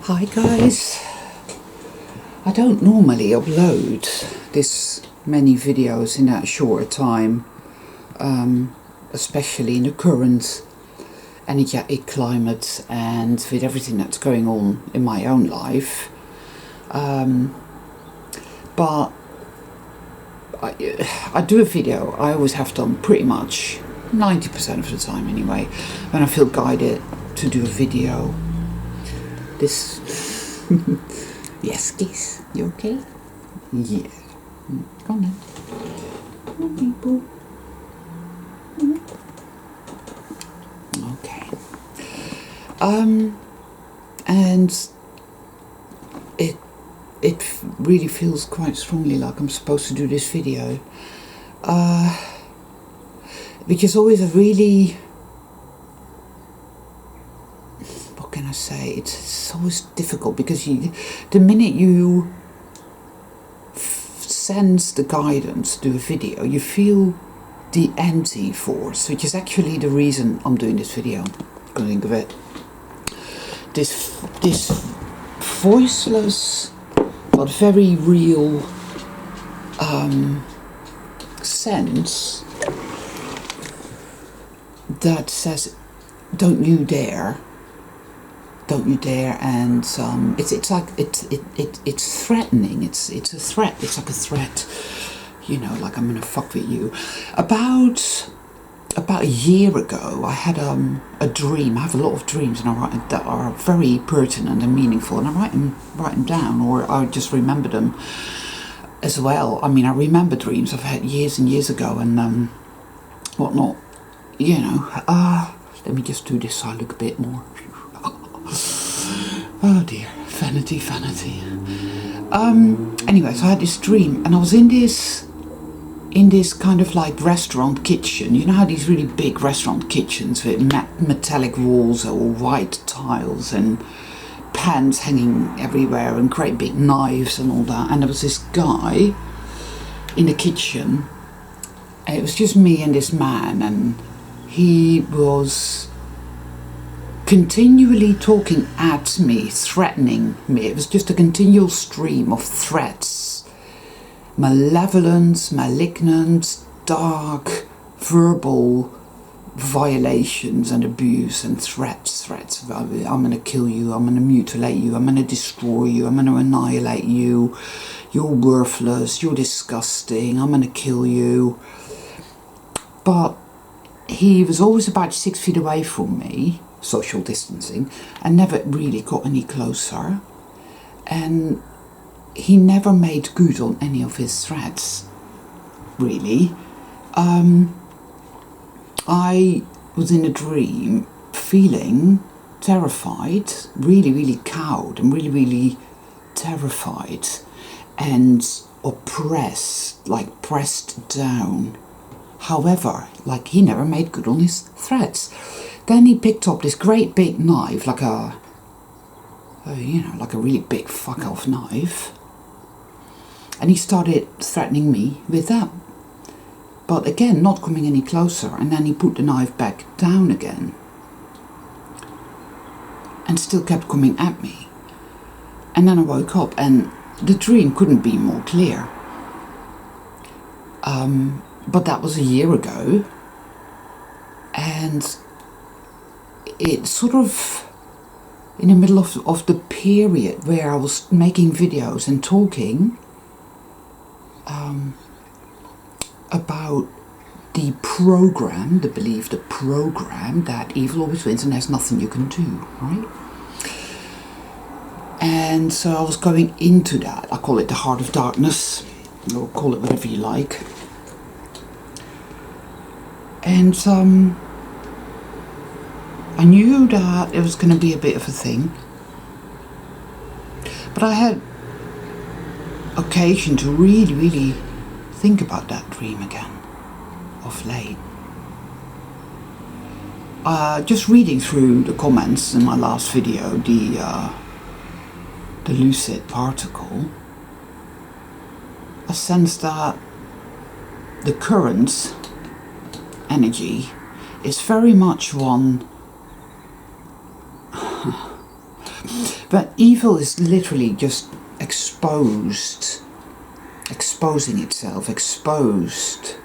Hi guys, I don't normally upload this many videos in that short time, especially in the current energetic climate and with everything that's going on in my own life, but I do a video. I always have done pretty much 90% of the time anyway, when I feel guided to do a video. This yes, kiss, you okay? Yeah. Come on then. Come on, people. Okay. And it really feels quite strongly like I'm supposed to do this video, which is always a really, what can I say, it's always difficult because the minute you sense the guidance to do a video, you feel the empty force, which is actually the reason I'm doing this video. I'm gonna think of it. This voiceless but very real sense that says, don't you dare, and it's like it's threatening. It's a threat. It's like a threat, you know, like I'm gonna fuck with you. About a year ago, I had a dream. I have a lot of dreams, and I write that are very pertinent and meaningful, and I write them down, or I just remember them as well. I mean, I remember dreams I've had years and years ago, and whatnot. You know. Let me just do this so I look a bit more. Oh dear, vanity. Anyway, so I had this dream, and I was in this kind of like restaurant kitchen. You know how these really big restaurant kitchens with metallic walls or white tiles and pans hanging everywhere and great big knives and all that. And there was this guy in the kitchen, and it was just me and this man, and he was continually talking at me, threatening me. It was just a continual stream of threats. Malevolence, malignant, dark, verbal violations and abuse and threats. I'm going to kill you, I'm going to mutilate you, I'm going to destroy you, I'm going to annihilate you, you're worthless, you're disgusting, I'm going to kill you. But he was always about 6 feet away from me, social distancing, and never really got any closer. And he never made good on any of his threats, really. I was in a dream feeling terrified, really cowed, and really terrified and oppressed, like pressed down. However, like, he never made good on his threats. Then he picked up this great big knife, like a really big fuck off knife, and he started threatening me with that. But again, not coming any closer, and then he put the knife back down again and still kept coming at me. And then I woke up, and the dream couldn't be more clear. But that was a year ago, and it's sort of in the middle of the period where I was making videos and talking about the program, the program that evil always wins and there's nothing you can do, right? And so I was going into that. I call it the heart of darkness, or call it whatever you like. And I knew that it was going to be a bit of a thing, but I had occasion to really think about that dream again of late. Just reading through the comments in my last video, the lucid particle, I sensed that the current energy is very much one But evil is literally just exposing itself, exposed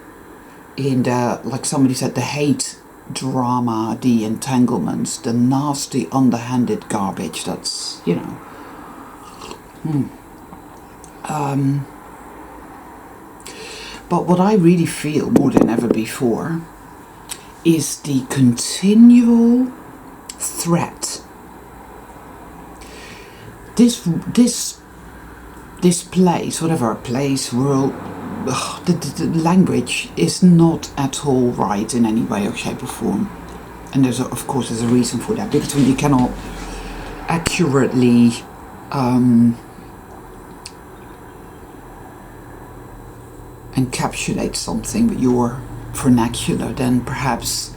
in the, like somebody said, the hate drama, the entanglements, the nasty underhanded garbage that's, you know. But what I really feel more than ever before is the continual threat. This place, whatever place, world, the language is not at all right in any way or shape or form. And of course there's a reason for that, because you cannot accurately encapsulate something with your vernacular, then perhaps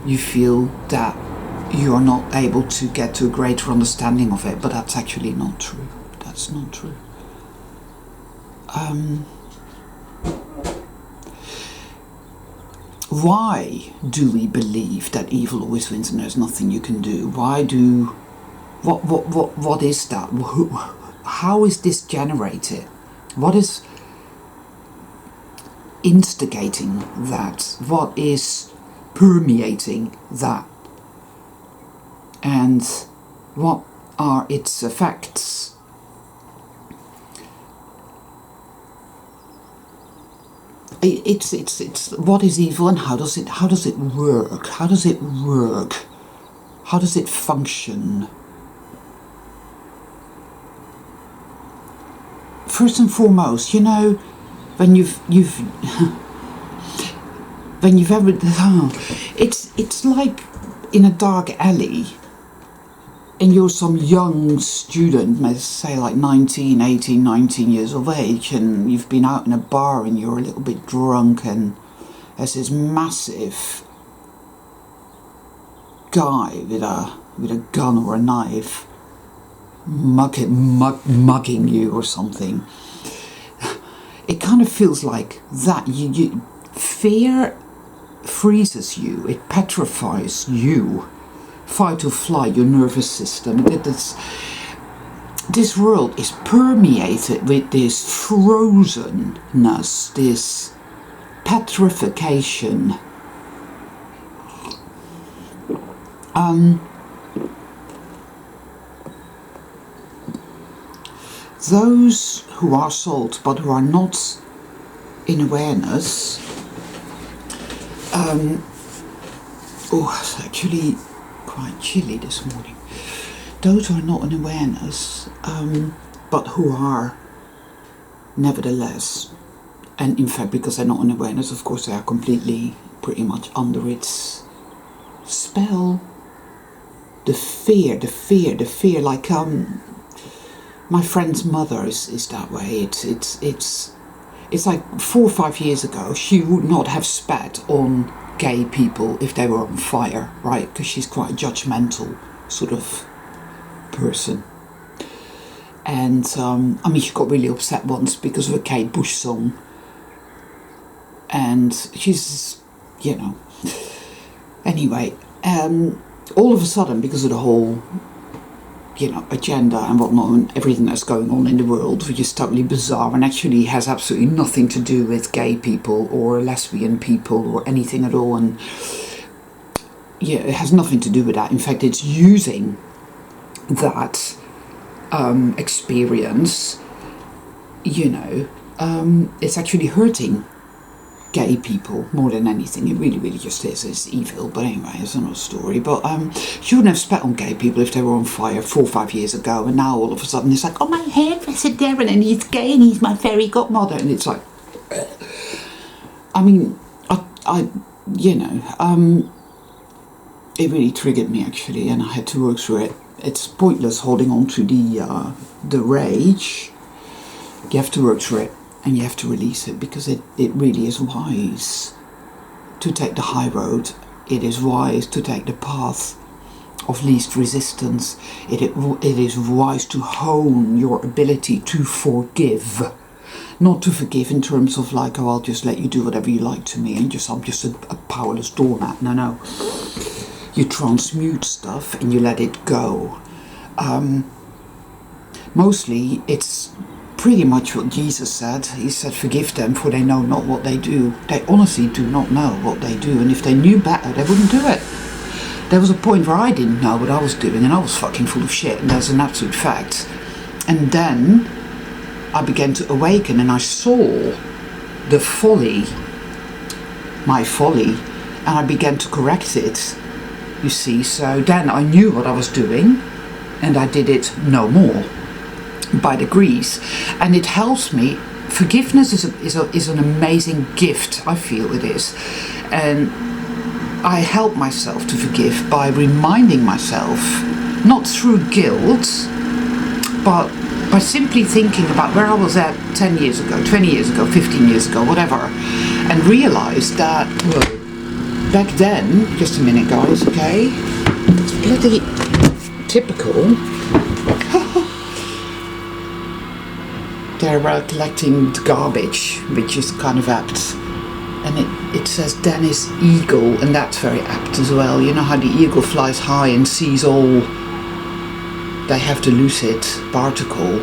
you feel that you're not able to get to a greater understanding of it, but that's actually not true. That's not true. Why do we believe that evil always wins and there's nothing you can do? What is that? How is this generated? What is instigating that? What is permeating that? And what are its effects? It's what is evil and how does it work? How does it work? How does it function? First and foremost, you know, when you've when you've ever, it's like in a dark alley and you're some young student, let's say like 19 years of age, and you've been out in a bar and you're a little bit drunk, and there's this massive guy with a gun or a knife mugging you or something. It kind of feels like that. Fear freezes you, it petrifies you. Fight or flight, your nervous system. This world is permeated with this frozenness, this petrification. Those who are salt but who are not in awareness, it's actually quite chilly this morning. Those who are not in awareness, but who are nevertheless, and in fact because they're not in awareness, of course they are completely pretty much under its spell. The fear, like my friend's mother is that way. It's like 4 or 5 years ago she would not have spat on gay people if they were on fire, right? Because she's quite a judgmental sort of person. And I mean, she got really upset once because of a Kate Bush song, and she's, you know, anyway, all of a sudden, because of the whole, you know, agenda and whatnot and everything that's going on in the world, which is totally bizarre and actually has absolutely nothing to do with gay people or lesbian people or anything at all, and yeah, it has nothing to do with that. In fact, it's using that experience, you know, it's actually hurting gay people more than anything. It really just is. It's evil, but anyway, it's another story. But she wouldn't have spat on gay people if they were on fire 4 or 5 years ago, and now all of a sudden it's like, oh, my hairdresser Darren, and he's gay and he's my fairy godmother, and it's like, I mean, I you know, it really triggered me actually, and I had to work through it. It's pointless holding on to the rage. You have to work through it. And you have to release it, because it really is wise to take the high road. It is wise to take the path of least resistance. It is wise to hone your ability to forgive. Not to forgive in terms of like, oh, I'll just let you do whatever you like to me and I'm just a powerless doormat. No. You transmute stuff and you let it go. Mostly it's pretty much what Jesus said. He said, forgive them, for they know not what they do. They honestly do not know what they do, and if they knew better, they wouldn't do it. There was a point where I didn't know what I was doing, and I was fucking full of shit, and that's an absolute fact. And then I began to awaken, and I saw the folly, my folly, and I began to correct it, you see. So then I knew what I was doing, and I did it no more, by degrees. And it helps me. Forgiveness is an amazing gift, I feel it is. And I help myself to forgive by reminding myself, not through guilt, but by simply thinking about where I was at 10 years ago, 20 years ago, 15 years ago, whatever, and realize that, well, back then, just a minute guys, okay, it's bloody typical. They're collecting the garbage, which is kind of apt. And it says Dennis Eagle, and that's very apt as well. You know how the eagle flies high and sees all. They have the lucid particle.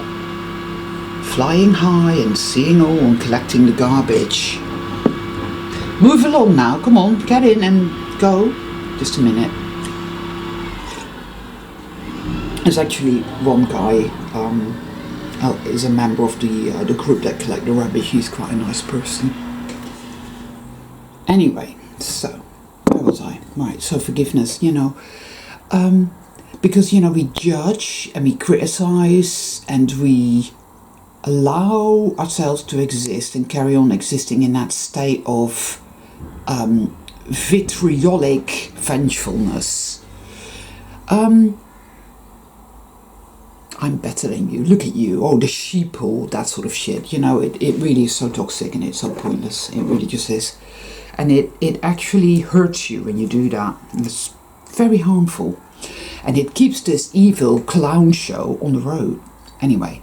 Flying high and seeing all and collecting the garbage. Move along now, come on, get in and go. Just a minute. There's actually one guy, is a member of the group that collect the rubbish. He's quite a nice person. Anyway, so where was I? Right, so forgiveness, you know, because, you know, we judge and we criticize and we allow ourselves to exist and carry on existing in that state of vitriolic vengefulness. I'm better than you, look at you, oh, the sheeple, that sort of shit. You know, it really is so toxic and it's so pointless. It really just is. And it actually hurts you when you do that. It's very harmful. And it keeps this evil clown show on the road. Anyway.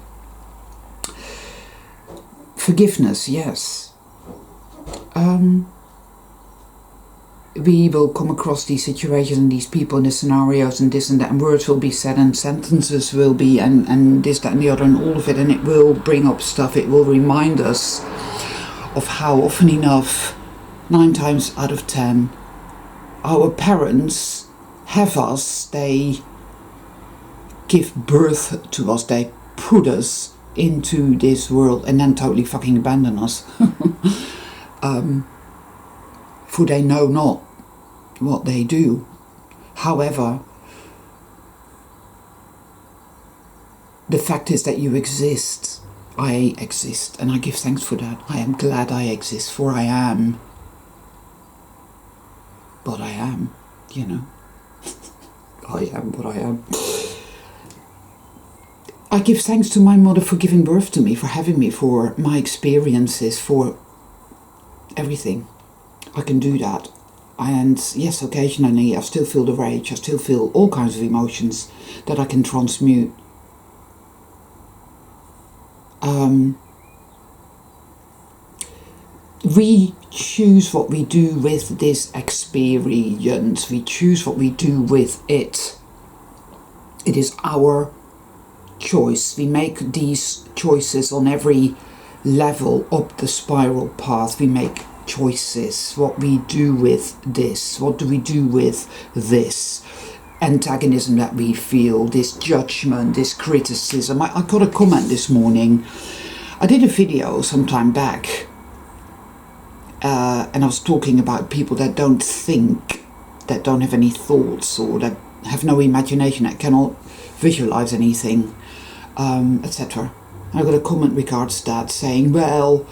Forgiveness, yes. We will come across these situations and these people and these scenarios and this and that, and words will be said and sentences will be and this, that and the other and all of it, and it will bring up stuff. It will remind us of how often enough, 9 times out of 10, our parents have us, they give birth to us, they put us into this world and then totally fucking abandon us. For they know not what they do. However, the fact is that you exist. I exist, and I give thanks for that. I am glad I exist, for I am. But I am, you know. I am what I am. I give thanks to my mother for giving birth to me, for having me, for my experiences, for everything. I can do that. And yes, occasionally I still feel the rage, I still feel all kinds of emotions that I can transmute. We choose what we do with this experience. We choose what we do with it. It is our choice. We make these choices on every level up the spiral path. We make choices. What we do with this. What do we do with this antagonism that we feel, this judgment, this criticism. I got a comment this morning. I did a video some time back and I was talking about people that don't think, that don't have any thoughts, or that have no imagination, that cannot visualize anything, etc. I got a comment regards that saying, well,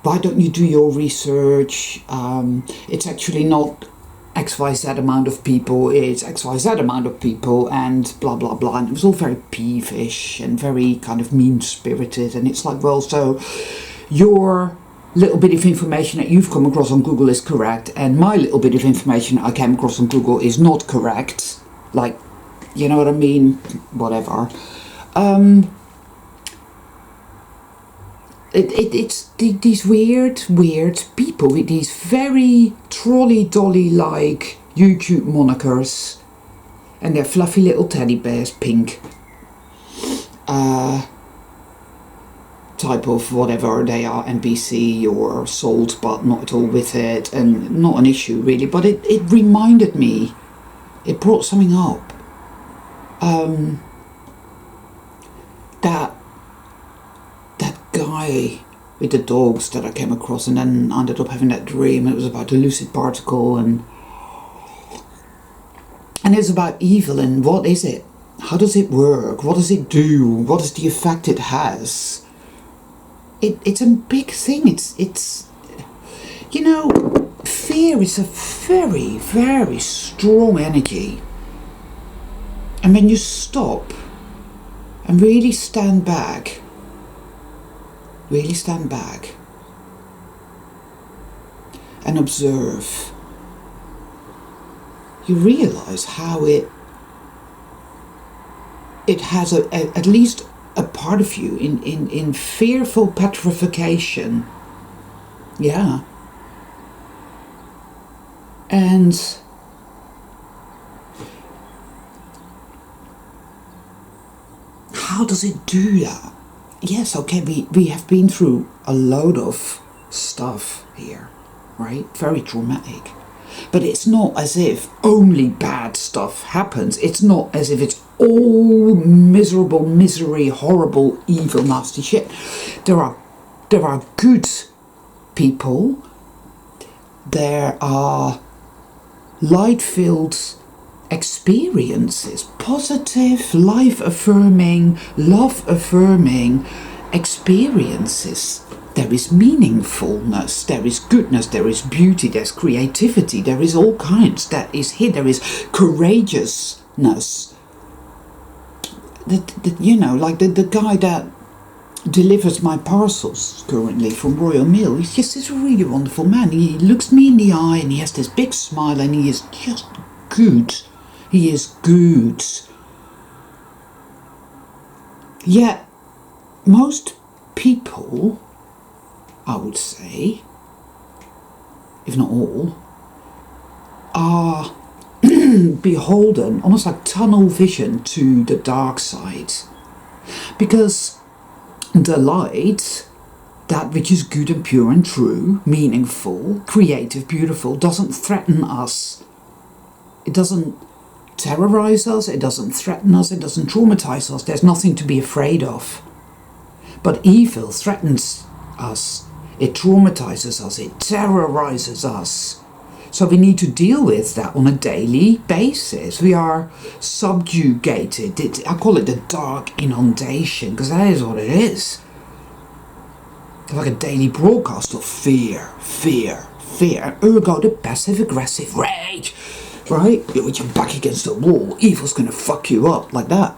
why don't you do your research? It's actually not XYZ amount of people, it's XYZ amount of people, and blah blah blah. And it was all very peevish and very kind of mean-spirited. And it's like, well, so your little bit of information that you've come across on Google is correct, and my little bit of information I came across on Google is not correct. Like, you know what I mean? Whatever. It's these weird people with these very trolley dolly like YouTube monikers, and their fluffy little teddy bears, pink, type of whatever they are, NPC or sold, but not at all with it, and not an issue really. But it reminded me, it brought something up, that guy with the dogs that I came across, and then ended up having that dream. It was about the lucid particle, and it's about evil, and what is it? How does it work? What does it do? What is the effect it has? It's a big thing. It's you know, fear is a very, very strong energy. And when you stop and really stand back, and observe, you realize how it has at least a part of you in fearful petrification. Yeah. And how does it do that? Yes, okay, we have been through a load of stuff here, right? Very traumatic. But it's not as if only bad stuff happens. It's not as if it's all miserable, misery, horrible, evil, nasty shit. There are good people. There are light-filled experiences, positive, life-affirming, love-affirming experiences. There is meaningfulness, there is goodness, there is beauty, there's creativity, there is all kinds that is here, there is courageousness. You know, like the guy that delivers my parcels currently from Royal Mail, he's just this really wonderful man. He looks me in the eye and he has this big smile and he is just good. He is good. Yet, most people, I would say, if not all, are beholden, almost like tunnel vision, to the dark side. Because the light, that which is good and pure and true, meaningful, creative, beautiful, doesn't threaten us. It doesn't terrorize us, it doesn't threaten us, it doesn't traumatize us. There's nothing to be afraid of. But evil threatens us, it traumatizes us, it terrorizes us. So we need to deal with that on a daily basis. We are subjugated. I call it the dark inundation, because that is what it is. It's like a daily broadcast of fear, and ergo the passive-aggressive rage, right? With your back against the wall, evil's gonna fuck you up, like that.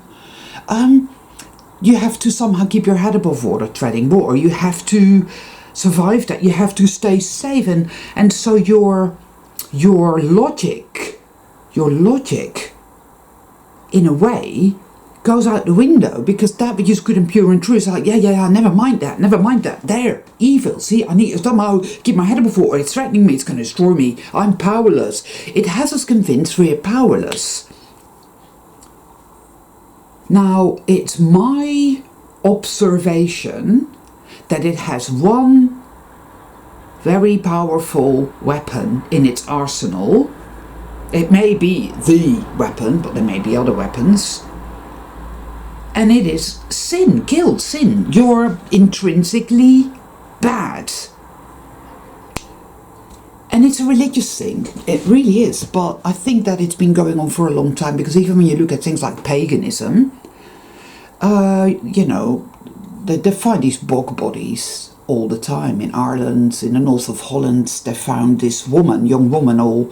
You have to somehow keep your head above water, treading water. You have to survive that. You have to stay safe, and so your logic, in a way, goes out the window, because that which is good and pure and true is like, yeah, never mind that, there, evil, see, I need to somehow keep my head above water, it's threatening me, it's going to destroy me, I'm powerless. It has us convinced we're powerless. Now, it's my observation that it has one very powerful weapon in its arsenal. It may be the weapon, but there may be other weapons. And it is sin, guilt, sin. You're intrinsically bad. And it's a religious thing. It really is. But I think that it's been going on for a long time, because even when you look at things like paganism, you know, they find these bog bodies all the time. In Ireland, in the north of Holland, they found this young woman, all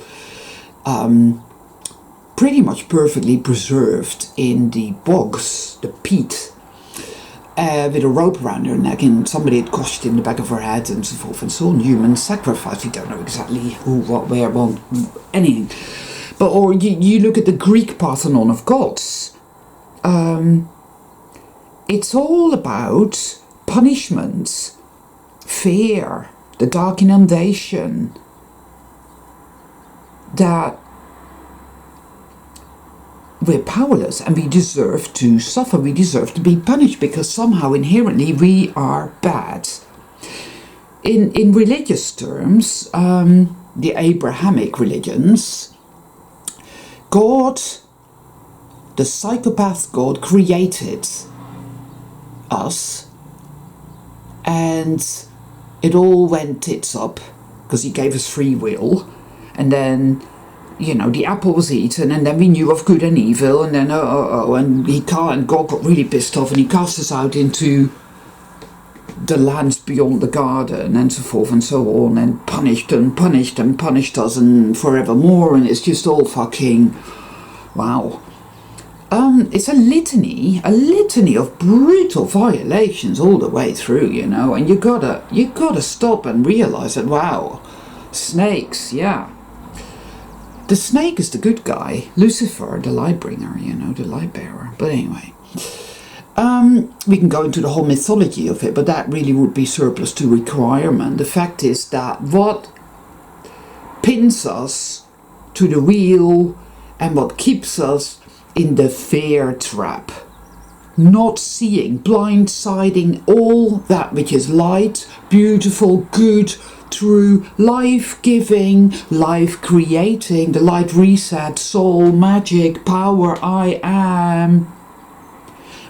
pretty much perfectly preserved in the bogs, the peat, with a rope around her neck, and somebody had crushed in the back of her head, and so forth and so on. Human sacrifice. We don't know exactly who, what, where, well, anything. But or you look at the Greek Parthenon of gods. It's all about punishment, fear, the dark inundation, that we're powerless and we deserve to suffer. We deserve to be punished because somehow inherently we are bad. In religious terms, the Abrahamic religions, God, the psychopath God, created us, and it all went tits up because he gave us free will, and then, you know, the apple was eaten, and then we knew of good and evil, and then and God got really pissed off, and he cast us out into the lands beyond the garden, and so forth and so on, and punished and punished and punished us, and forevermore, and it's just all fucking wow. It's a litany of brutal violations all the way through, you know, and you gotta stop and realize that, wow, snakes, yeah. The snake is the good guy, Lucifer, the light bringer, you know, the light bearer. But anyway, we can go into the whole mythology of it, but that really would be surplus to requirement. The fact is that what pins us to the wheel and what keeps us in the fear trap, not seeing, blindsiding all that which is light, beautiful, good, true, life-giving, life-creating, the light reset, soul, magic, power, I am.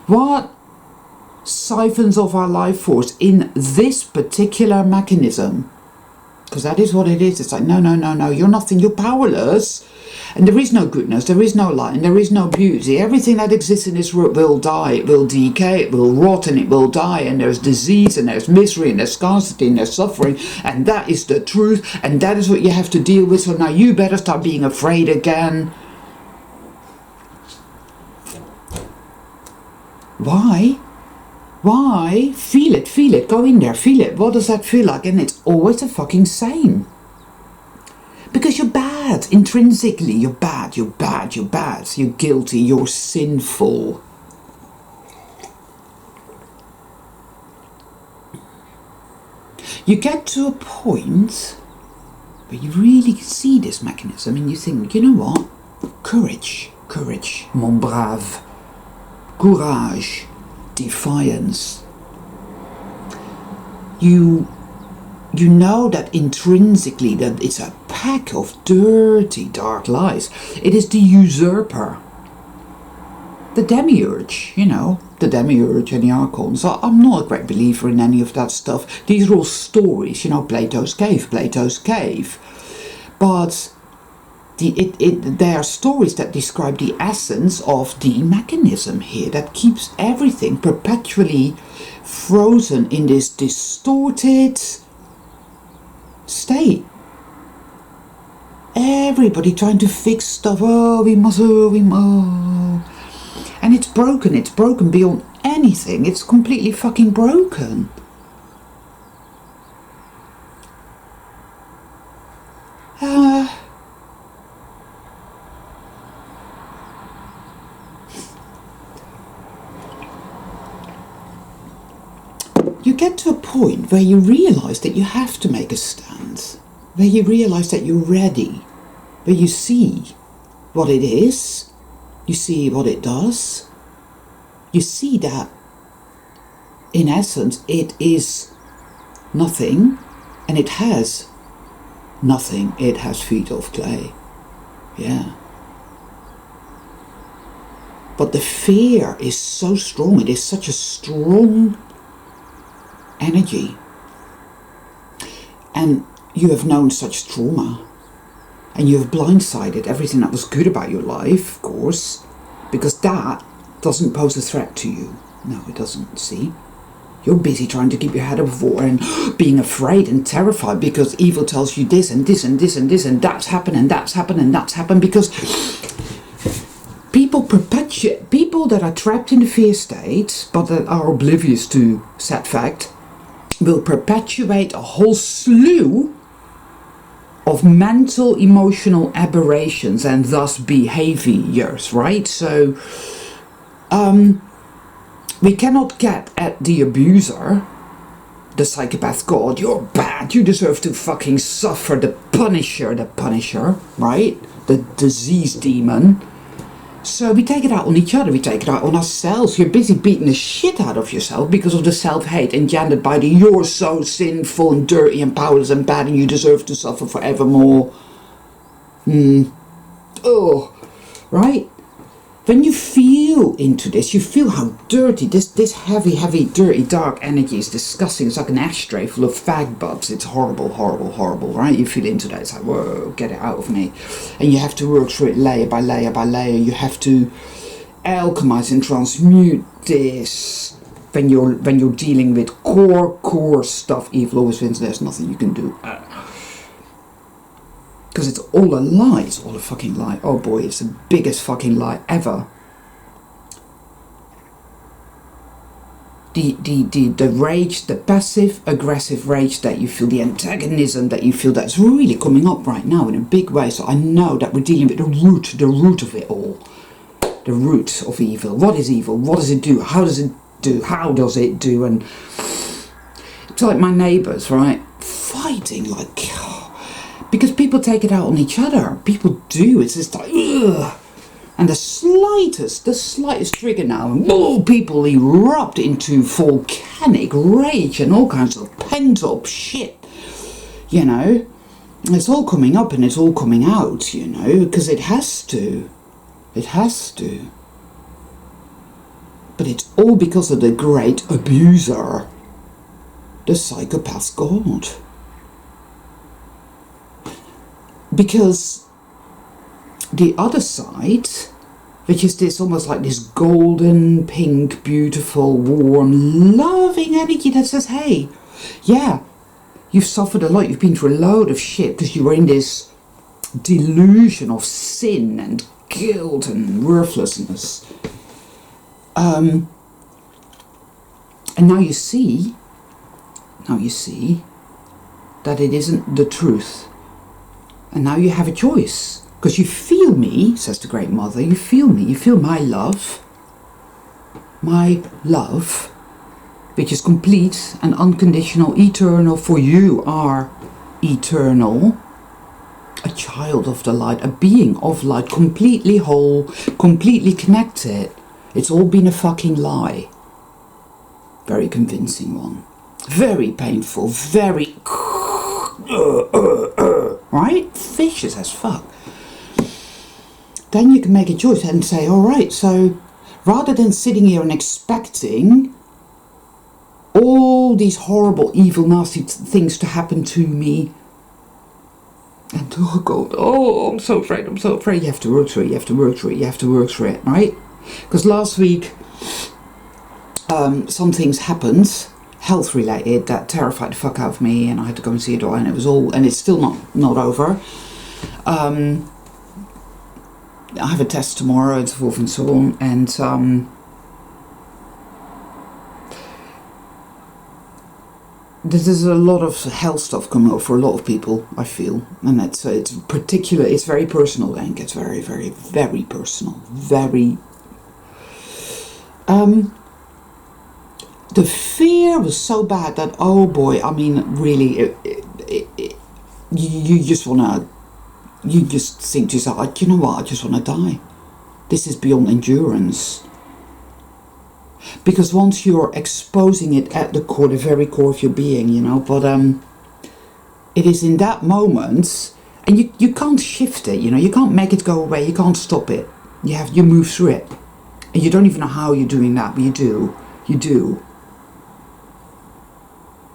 What siphons off our life force in this particular mechanism? Because that is what it is. It's like, no, you're nothing, you're powerless. And there is no goodness, there is no light, and there is no beauty. Everything that exists in this world will die, it will decay, it will rot, and it will die. And there's disease, and there's misery, and there's scarcity, and there's suffering. And that is the truth, and that is what you have to deal with. So now you better start being afraid again. Why? Why? Feel it, go in there, feel it. What does that feel like? And it's always the fucking same. Because you're bad, intrinsically, you're bad, you're guilty, you're sinful. You get to a point where you really see this mechanism and you think, you know what? Courage, mon brave. Courage, defiance. You know that intrinsically that it's a pack of dirty, dark lies. It is the usurper. The demiurge, you know, the demiurge and the archons. I'm not a great believer in any of that stuff. These are all stories, you know, Plato's cave. But they are stories that describe the essence of the mechanism here that keeps everything perpetually frozen in this distorted state. Everybody trying to fix stuff. We must. And it's broken beyond anything. It's completely fucking broken. You get to a point where you realise that you have to make a stand, where you realise that you're ready, where you see what it is, you see what it does, you see that in essence it is nothing, and it has nothing, it has feet of clay, yeah. But the fear is so strong, it is such a strong energy, and you have known such trauma, and you have blindsided everything that was good about your life, of course, because that doesn't pose a threat to you. No, it doesn't. See, you're busy trying to keep your head above water and being afraid and terrified because evil tells you this and this and this and this and that's happened and that's happened and that's happened, because people that are trapped in the fear state but that are oblivious to said fact will perpetuate a whole slew of mental, emotional aberrations and thus behaviors, right? So we cannot get at the abuser, the psychopath God. You're bad, you deserve to fucking suffer. The punisher, right? The disease demon. So we take it out on each other, we take it out on ourselves. You're busy beating the shit out of yourself because of the self-hate engendered by the you're so sinful and dirty and powerless and bad and you deserve to suffer forevermore. Oh, right? When you feel into this, you feel how dirty, this heavy, dirty, dark energy is disgusting. It's like an ashtray full of fag butts. It's horrible, right? You feel into that. It's like, whoa, get it out of me. And you have to work through it layer by layer by layer. You have to alchemize and transmute this. When you're dealing with core stuff, evil always wins. There's nothing you can do. Because it's all a lie. It's all a fucking lie. Oh boy, it's the biggest fucking lie ever. The rage, the passive aggressive rage that you feel, the antagonism that you feel, that's really coming up right now in a big way. So I know that we're dealing with the root of it all. The root of evil. What is evil? What does it do? How does it do? How does it do? And it's like my neighbours, right? Fighting like... Because people take it out on each other. People do. It's just like, ugh. And the slightest trigger now, and whoa, people erupt into volcanic rage and all kinds of pent-up shit. You know? It's all coming up and it's all coming out, you know, because it has to. It has to. But it's all because of the great abuser. The psychopath God. Because the other side, which is this almost like this golden, pink, beautiful, warm, loving energy that says, hey, yeah, you've suffered a lot, you've been through a load of shit because you were in this delusion of sin and guilt and worthlessness. And now you see that it isn't the truth. And now you have a choice. Because you feel me, says the Great Mother, you feel me, you feel my love. My love, which is complete and unconditional, eternal, for you are eternal. A child of the light, a being of light, completely whole, completely connected. It's all been a fucking lie. Very convincing one. Very painful, very... right? Vicious as fuck. Then you can make a choice and say, alright, so rather than sitting here and expecting all these horrible, evil, nasty things to happen to me, and oh God, oh, I'm so afraid, you have to work through it, right? Because last week, some things happened, health related, that terrified the fuck out of me, and I had to go and see a doctor, and it was all, and it's still not over. I have a test tomorrow and so forth and so on, and there's a lot of health stuff coming up for a lot of people, I feel, and it's very personal, Hank. It's very, very, very personal, very. The fear was so bad that, oh boy, I mean, really, you just think to yourself, you know what, I just want to die. This is beyond endurance. Because once you're exposing it at the core, the very core of your being, you know, but it is in that moment, and you can't shift it, you know, you can't make it go away, you can't stop it. You move through it. And you don't even know how you're doing that, but you do.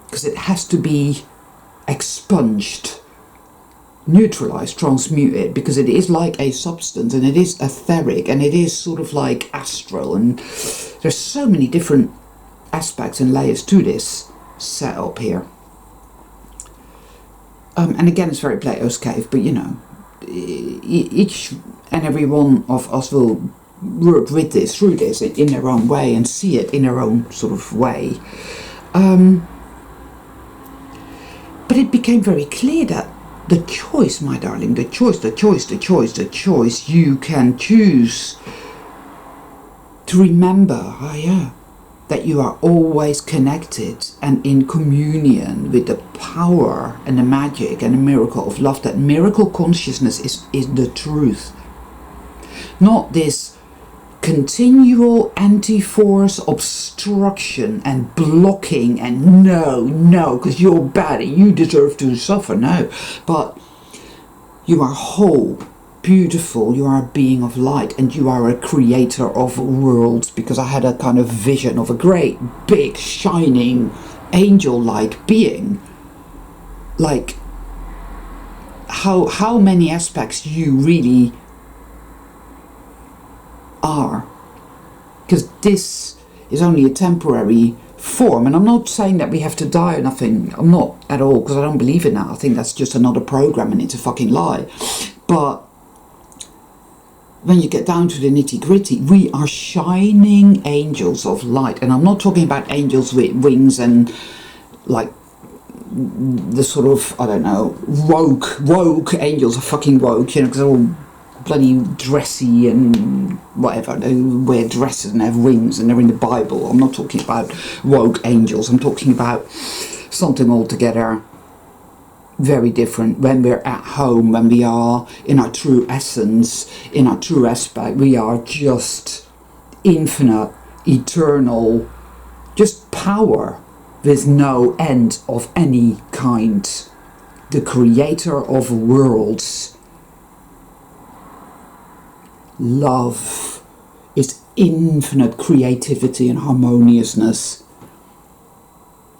Because it has to be expunged, neutralized, transmuted, because it is like a substance, and it is etheric, and it is sort of like astral, and there's so many different aspects and layers to this setup here. And again, it's very Plato's cave, but you know, each and every one of us will work with this, through this, in their own way, and see it in their own sort of way. But it became very clear that the choice, my darling, the choice, you can choose to remember, that you are always connected and in communion with the power and the magic and the miracle of love. That miracle consciousness is the truth. Not this continual anti-force obstruction and blocking, and no, because you're bad and you deserve to suffer. No, but you are whole, beautiful, you are a being of light, and you are a creator of worlds, because I had a kind of vision of a great big shining angel-like being. Like how many aspects you really are, because this is only a temporary form. And I'm not saying that we have to die or nothing, I'm not at all, because I don't believe in that. I think that's just another program and it's a fucking lie. But when you get down to the nitty-gritty, we are shining angels of light. And I'm not talking about angels with wings and like the sort of, I don't know, woke angels are fucking woke, you know, because they're all bloody dressy and whatever. They wear dresses and have wings and they're in the Bible. I'm not talking about woke angels. I'm talking about something altogether very different. When we're at home, when we are in our true essence, in our true aspect, we are just infinite, eternal, just power with no end of any kind. The creator of worlds. Love is infinite creativity and harmoniousness.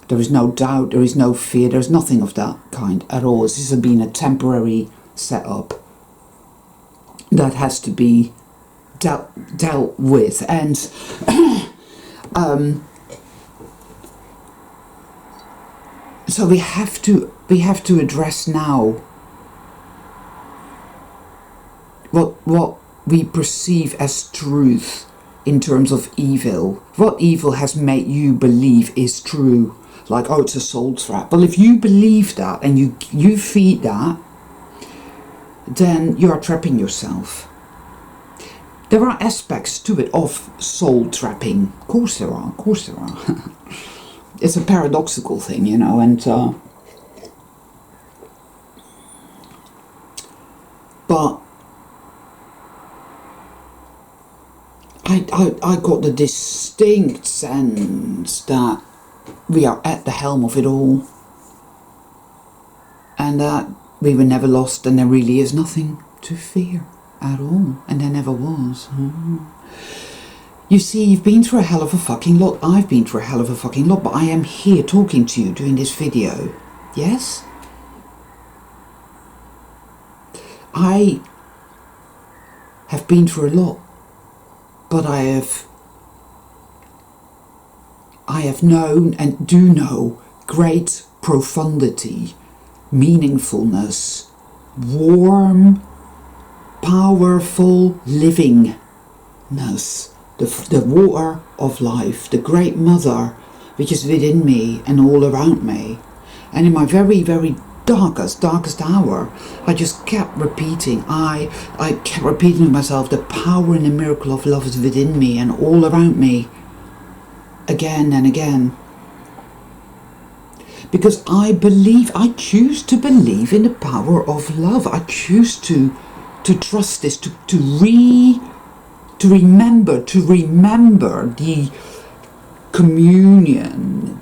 There is no doubt, there is no fear, there is nothing of that kind at all. This has been a temporary setup that has to be dealt with. And so we have to address now what we perceive as truth in terms of evil. What evil has made you believe is true. Like, oh, it's a soul trap. Well, if you believe that and you feed that, then you are trapping yourself. There are aspects to it of soul trapping. Of course there are. It's a paradoxical thing, you know, and but I got the distinct sense that we are at the helm of it all, and that we were never lost, and there really is nothing to fear at all, and there never was. You see, you've been through a hell of a fucking lot. I've been through a hell of a fucking lot, but I am here talking to you, doing this video. Yes? I have been through a lot, but I have known and do know great profundity, meaningfulness, warm, powerful livingness, the water of life, the great mother which is within me and all around me. And in my very, very darkest hour, I just kept repeating, I kept repeating to myself, the power and the miracle of love is within me and all around me, again and again. Because I choose to believe in the power of love. I choose to trust this, to remember the communion.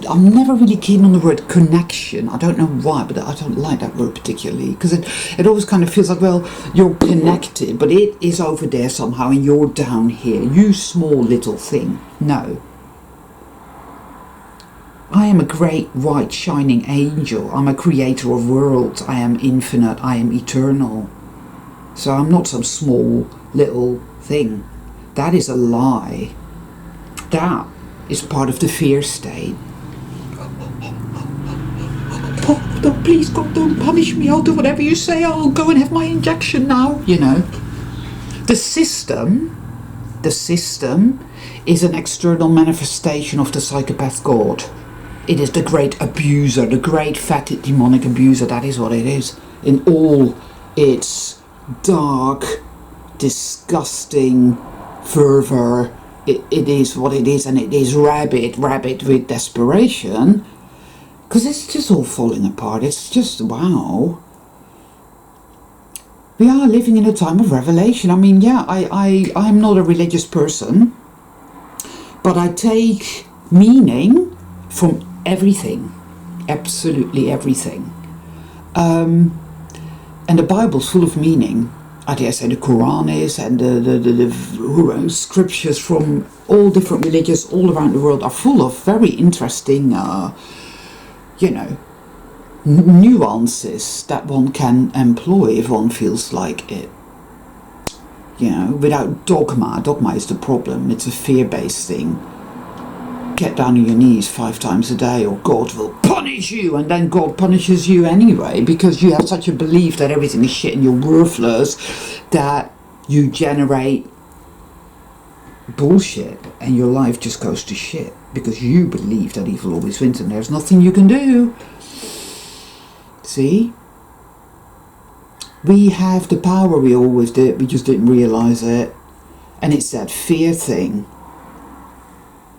I'm never really keen on the word connection. I don't know why, but I don't like that word particularly, because it always kind of feels like, well, you're connected, but it is over there somehow and you're down here, you small little thing. No. I am a great white shining angel. I'm a creator of worlds. I am infinite. I am eternal. So I'm not some small little thing. That is a lie. That is part of the fear state. Oh, no, please, God, don't punish me. I'll do whatever you say. I'll go and have my injection now. You know. The system is an external manifestation of the psychopath God. It is the great abuser, the great fatted demonic abuser. That is what it is. In all its dark, disgusting fervor, it is what it is, and it is rabid with desperation, because it's just all falling apart. It's just, wow. We are living in a time of revelation. I mean, yeah, I'm not a religious person, but I take meaning from everything, absolutely everything. And the Bible's full of meaning. I dare say the Quran is, and the scriptures from all different religions all around the world are full of very interesting, nuances that one can employ if one feels like it. Without dogma. Dogma is the problem. It's a fear-based thing. Get down on your knees 5 times a day or God will punish you, and then God punishes you anyway because you have such a belief that everything is shit and you're worthless that you generate bullshit and your life just goes to shit because you believe that evil always wins and there's nothing you can do. See? We have the power, we always did, we just didn't realise it. And it's that fear thing.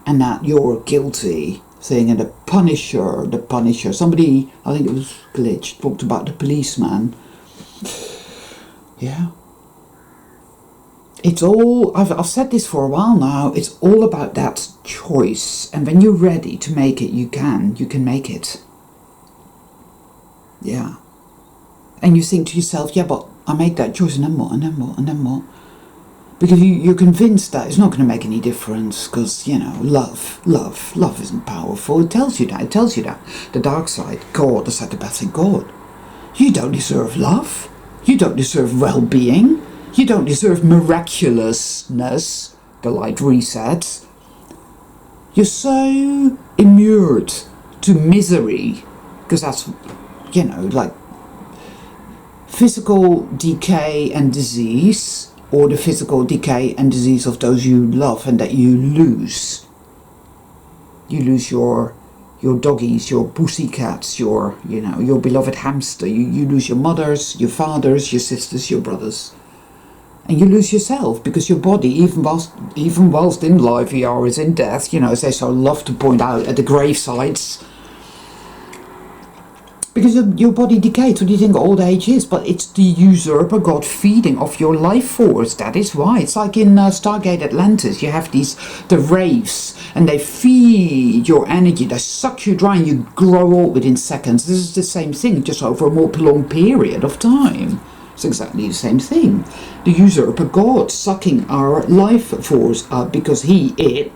And that you're guilty thing, and the punisher. Somebody, I think it was Glitch, talked about the policeman. Yeah. It's all, I've said this for a while now, it's all about that choice. And when you're ready to make it, you can make it. Yeah. And you think to yourself, yeah, but I make that choice and then what, and then what, and then what? Because you're convinced that it's not going to make any difference because, love isn't powerful. It tells you that. The dark side, God, the psychopathic God. You don't deserve love. You don't deserve well-being. You don't deserve miraculousness, the light resets. You're so inured to misery because that's, like physical decay and disease, or the physical decay and disease of those you love and that you lose. You lose your doggies, your pussycats, your beloved hamster. You lose your mothers, your fathers, your sisters, your brothers. And you lose yourself because your body, even whilst in life, is in death, as they so love to point out at the gravesites. Because your body decays. What do you think old age is? But it's the usurper God feeding off your life force. That is why. It's like in Stargate Atlantis. You have the wraiths, and they feed your energy. They suck you dry, and you grow old within seconds. This is the same thing, just over a more prolonged period of time. It's exactly the same thing. The usurper God sucking our life force up because it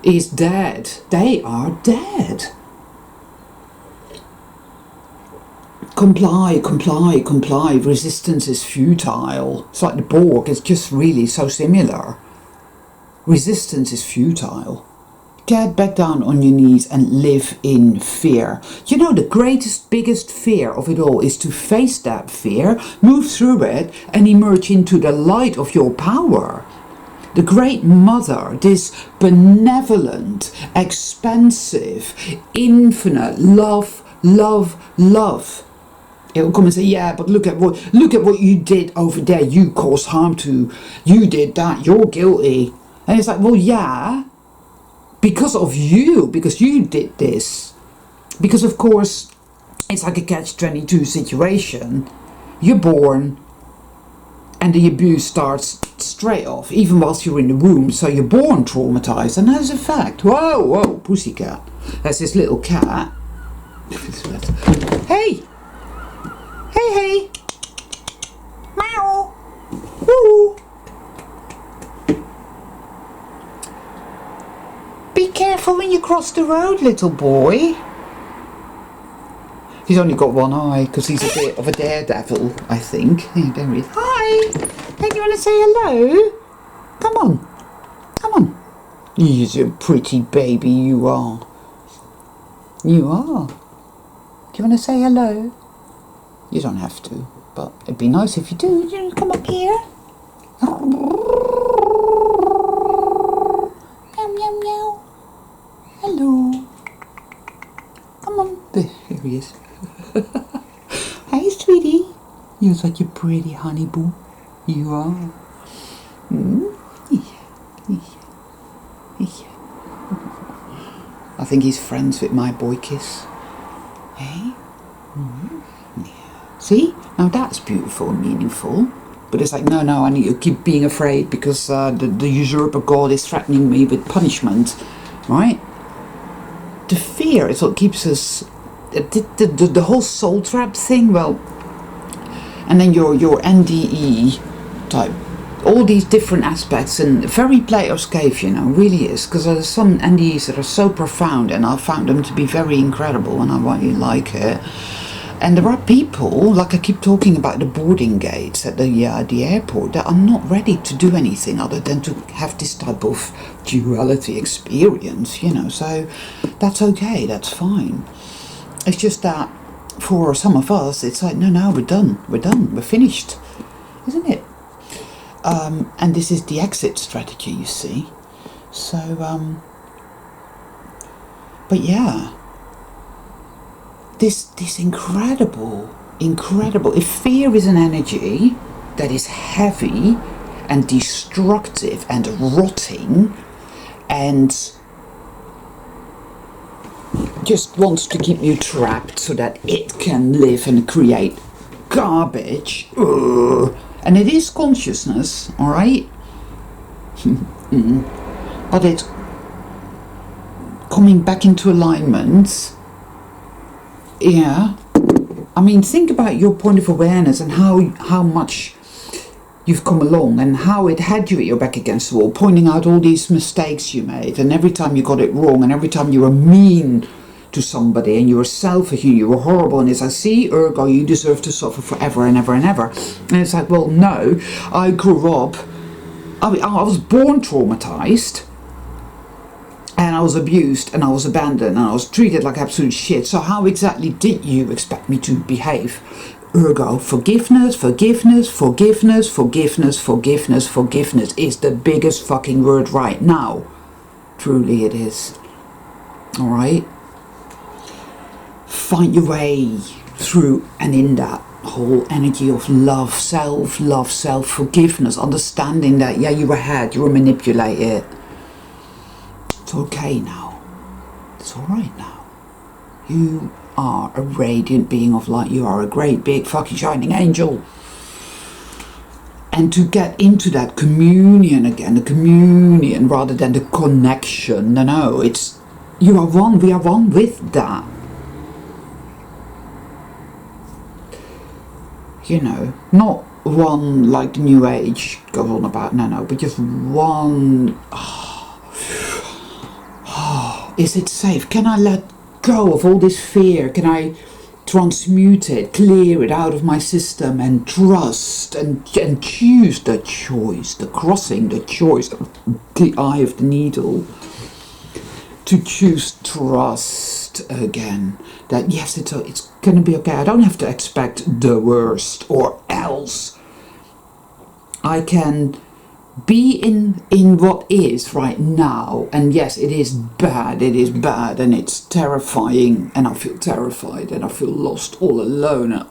is dead. They are dead. Comply. Resistance is futile. It's like the Borg. It's just really so similar. Resistance is futile. Get back down on your knees and live in fear. The greatest, biggest fear of it all is to face that fear, move through it, and emerge into the light of your power. The Great Mother, this benevolent, expansive, infinite love. It will come and say, yeah, but look at what you did over there. You caused harm to. You did that. You're guilty. And it's like, well, yeah, because of you, because you did this. Because of course, it's like a catch-22 situation. You're born, and the abuse starts straight off, even whilst you're in the womb. So you're born traumatized, and that's a fact. Whoa, pussycat. That's this little cat. Hey. Hey. Meow. Woo. Be careful when you cross the road, little boy. He's only got one eye because he's a bit of a daredevil, I think. Yeah, there he is. Hi. Hey, do you want to say hello? Come on. You're a pretty baby, you are. You are. Do you want to say hello? You don't have to, but it'd be nice if you do. You come up here. Meow, meow. Hello. Come on. There he is. Hey, sweetie. You're such a pretty honey boo. You are. I think he's friends with my boy Kiss. Hey? Yeah. See? Now that's beautiful and meaningful. But it's like, no, I need to keep being afraid because the usurper god is threatening me with punishment, right? The fear is what keeps us... The whole soul trap thing, well... And then your NDE type, all these different aspects, and very Plato's cave, you know, really is, because there's some NDEs that are so profound, and I found them to be very incredible, and I really like it. And there are people, like I keep talking about the boarding gates at the airport, that are not ready to do anything other than to have this type of duality experience, you know, so that's okay, that's fine. It's just that for some of us, it's like, no, we're done, we're finished, isn't it? And this is the exit strategy, you see. So, but yeah, this incredible, if fear is an energy that is heavy and destructive and rotting and just wants to keep you trapped so that it can live and create garbage. Ugh. And it is consciousness, alright? But it's coming back into alignment. Yeah. I mean, think about your point of awareness and how much you've come along and how it had you at your back against the wall, pointing out all these mistakes you made, and every time you got it wrong, and every time you were mean to somebody, and you were selfish, and you were horrible, and it's like, see, ergo, you deserve to suffer forever and ever and ever. And it's like, well, no, I grew up, I was born traumatized, and I was abused, and I was abandoned, and I was treated like absolute shit, so how exactly did you expect me to behave? Ergo, forgiveness is the biggest fucking word right now. Truly it is. Alright? Find your way through and in that whole energy of love, self, forgiveness, understanding that, yeah, you were manipulated. It's okay now. It's alright now. You are a radiant being of light. You are a great big fucking shining angel. And to get into that communion again, the communion rather than the connection, no, it's, you are one, we are one with that. You know, not one like the New Age goes on about, no, but just one. Is it safe? Can I let go of all this fear? Can I transmute it, clear it out of my system, and trust and choose the choice, the crossing, the choice, the eye of the needle, to choose trust again, that yes, it's going to be okay. I don't have to expect the worst, or else I can be in what is right now. And yes, it is bad, and it's terrifying, and I feel terrified, and I feel lost, all alone, and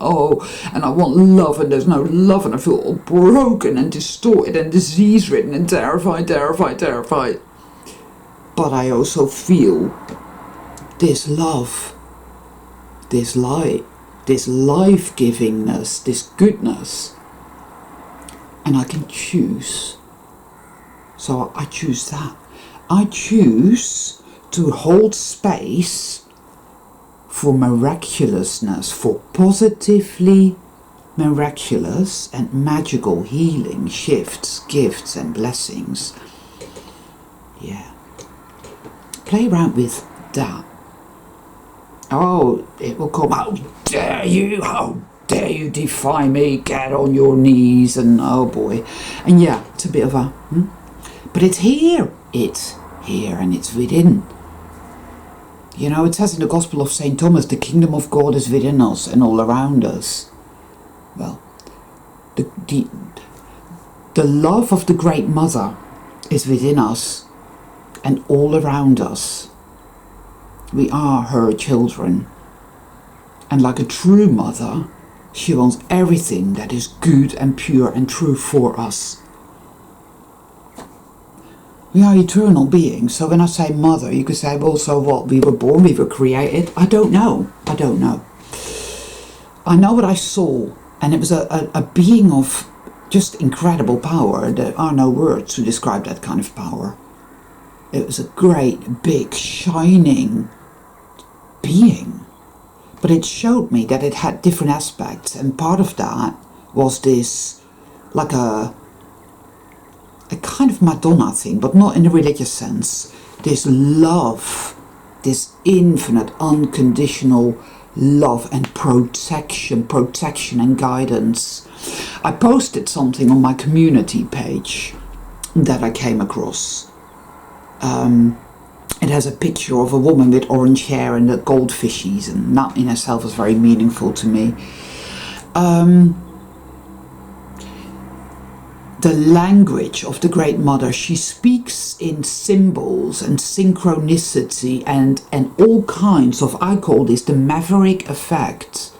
I want love, and there's no love, and I feel all broken and distorted and disease ridden and terrified. But I also feel this love, this light, this life-givingness, this goodness, and I can choose. So I choose that. I choose to hold space for miraculousness, for positively miraculous and magical healing, shifts, gifts and blessings. Yeah. Play around with that. Oh, it will come, how dare you defy me, get on your knees, and oh boy. And yeah, it's a bit of a, but it's here, and it's within. You know, it says in the Gospel of St. Thomas, the kingdom of God is within us and all around us. Well, the love of the Great Mother is within us and all around us. We are her children. And like a true mother, she wants everything that is good and pure and true for us. We are eternal beings, so when I say mother, you could say, well, so what? We were born, we were created. I don't know. I know what I saw, and it was a being of just incredible power. There are no words to describe that kind of power. It was a great, big, shining being. But it showed me that it had different aspects, and part of that was this, like a kind of Madonna thing, but not in a religious sense. This love, this infinite, unconditional love and protection and guidance. I posted something on my community page that I came across. It has a picture of a woman with orange hair and the goldfishies, and that in itself is very meaningful to me. The language of the Great Mother, she speaks in symbols and synchronicity and all kinds of, I call this the maverick effect.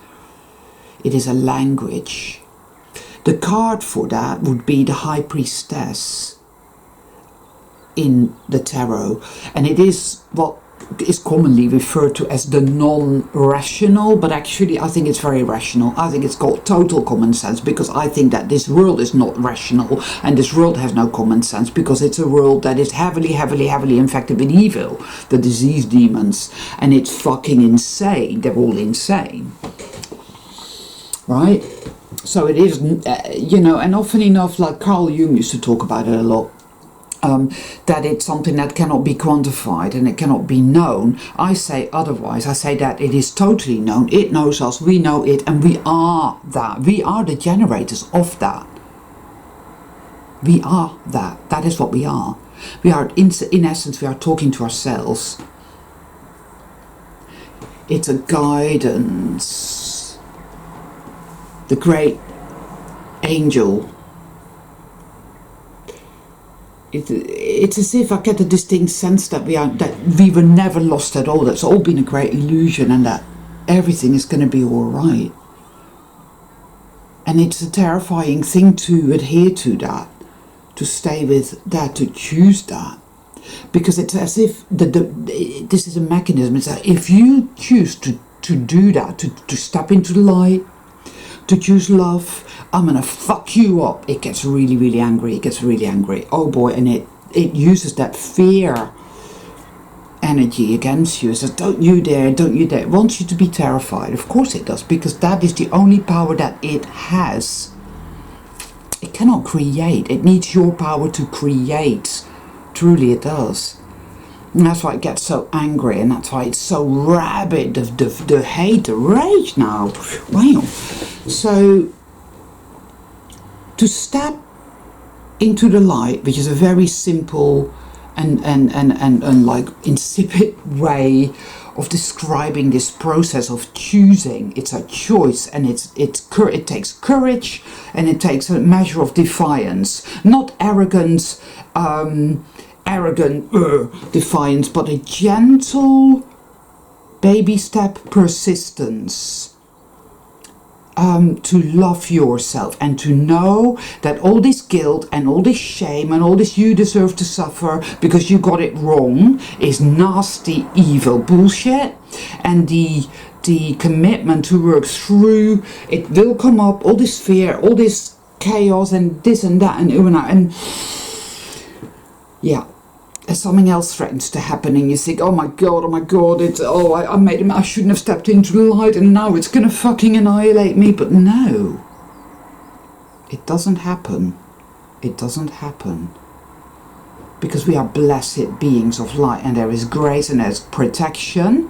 It is a language. The card for that would be the High Priestess in the tarot, and it is what is commonly referred to as the non-rational, but actually I think it's very rational. I think it's called total common sense, because I think that this world is not rational, and this world has no common sense, because it's a world that is heavily infected with evil, the disease demons, and it's fucking insane. They're all insane, right? So it is, and often enough, like Carl Jung used to talk about it a lot, that it's something that cannot be quantified and it cannot be known. I say otherwise. I say that it is totally known. It knows us, we know it, and we are that. We are the generators of that. We are that. That is what we are. We are, in essence, we are talking to ourselves. It's a guidance. The great angel. It's as if I get a distinct sense that we were never lost at all. That's all been a great illusion, and that everything is going to be all right. And it's a terrifying thing to adhere to that, to stay with that, to choose that, because it's as if this is a mechanism. It's that if you choose to do that, to step into the light, to choose love, I'm gonna fuck you up. It gets really angry. It gets really angry. Oh boy, and it uses that fear energy against you. It says, don't you dare, don't you dare. It wants you to be terrified. Of course it does, because that is the only power that it has. It cannot create. It needs your power to create. Truly it does. And that's why it gets so angry, and that's why it's so rabid, the hate, the rage now. Wow. So, to step into the light, which is a very simple and like insipid way of describing this process of choosing. It's a choice, and it takes courage, and it takes a measure of defiance, not arrogance, defiance, but a gentle baby step persistence. To love yourself, and to know that all this guilt and all this shame and all this you deserve to suffer because you got it wrong is nasty, evil bullshit. And the commitment to work through it will come up, all this fear, all this chaos, and this and that and yeah. Something else threatens to happen, and you think, oh my god, I made him, I shouldn't have stepped into the light, and now it's gonna fucking annihilate me. But no, it doesn't happen. It doesn't happen, because we are blessed beings of light, and there is grace, and there's protection,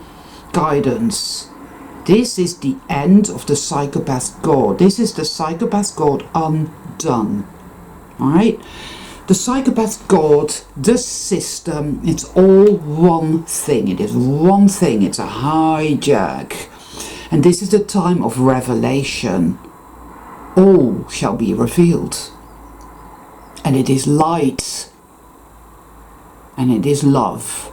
guidance. This is the end of the psychopath god. This is the psychopath god undone. All right. The psychopath god, the system, it's all one thing. It is one thing. It's a hijack. And this is the time of revelation. All shall be revealed. And it is light. And it is love.